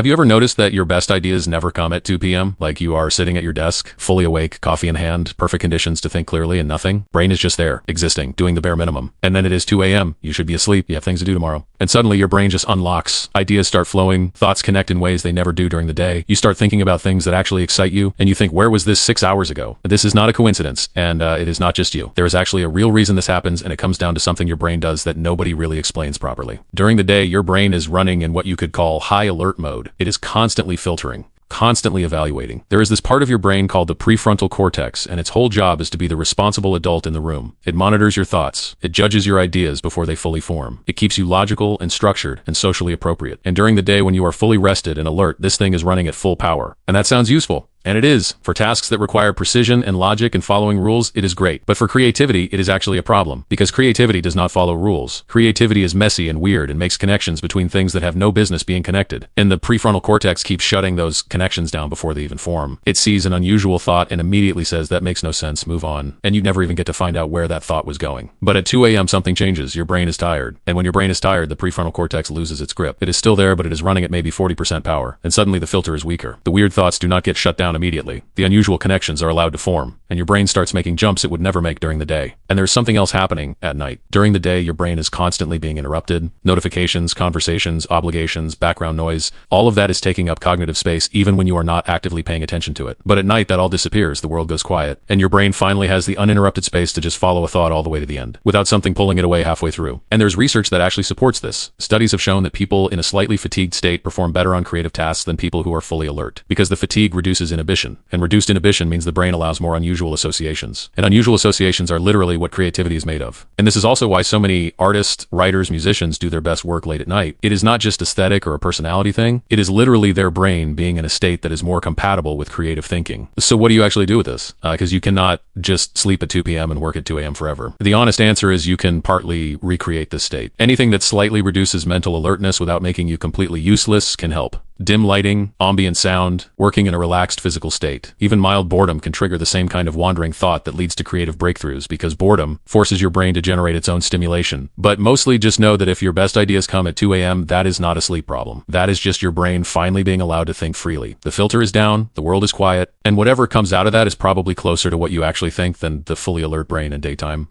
Have you ever noticed that your best ideas never come at 2 p.m.? Like you are sitting at your desk, fully awake, coffee in hand, perfect conditions to think clearly and nothing? Brain is just there, existing, doing the bare minimum. And then it is 2 a.m. You should be asleep. You have things to do tomorrow. And suddenly your brain just unlocks. Ideas start flowing. Thoughts connect in ways they never do during the day. You start thinking about things that actually excite you. And you think, where was this 6 hours ago? This is not a coincidence. And it is not just you. There is actually a real reason this happens. And it comes down to something your brain does that nobody really explains properly. During the day, your brain is running in what you could call high alert mode. It is constantly filtering, constantly evaluating. There is this part of your brain called the prefrontal cortex, and its whole job is to be the responsible adult in the room. It monitors your thoughts. It judges your ideas before they fully form. It keeps you logical and structured and socially appropriate. And during the day when you are fully rested and alert, this thing is running at full power. And that sounds useful. And it is. For tasks that require precision and logic and following rules, it is great. But for creativity, it is actually a problem. Because creativity does not follow rules. Creativity is messy and weird and makes connections between things that have no business being connected. And the prefrontal cortex keeps shutting those connections down before they even form. It sees an unusual thought and immediately says, that makes no sense, move on. And you never even get to find out where that thought was going. But at 2 a.m. something changes. Your brain is tired. And when your brain is tired, the prefrontal cortex loses its grip. It is still there, but it is running at maybe 40% power. And suddenly the filter is weaker. The weird thoughts do not get shut down immediately. The unusual connections are allowed to form, and your brain starts making jumps it would never make during the day. And there's something else happening at night. During the day, your brain is constantly being interrupted. Notifications, conversations, obligations, background noise, all of that is taking up cognitive space even when you are not actively paying attention to it. But at night, that all disappears, the world goes quiet, and your brain finally has the uninterrupted space to just follow a thought all the way to the end, without something pulling it away halfway through. And there's research that actually supports this. Studies have shown that people in a slightly fatigued state perform better on creative tasks than people who are fully alert, because the fatigue reduces inhibition, and reduced inhibition means the brain allows more unusual associations. And unusual associations are literally what creativity is made of. And this is also why so many artists, writers, musicians do their best work late at night. It is not just aesthetic or a personality thing. It is literally their brain being in a state that is more compatible with creative thinking. So what do you actually do with this? Because you cannot just sleep at 2 p.m. and work at 2 a.m. forever. The honest answer is you can partly recreate this state. Anything that slightly reduces mental alertness without making you completely useless can help. Dim lighting, ambient sound, working in a relaxed physical state. Even mild boredom can trigger the same kind of wandering thought that leads to creative breakthroughs, because boredom forces your brain to generate its own stimulation. But mostly just know that if your best ideas come at 2 a.m., that is not a sleep problem. That is just your brain finally being allowed to think freely. The filter is down, the world is quiet, and whatever comes out of that is probably closer to what you actually think than the fully alert brain in daytime.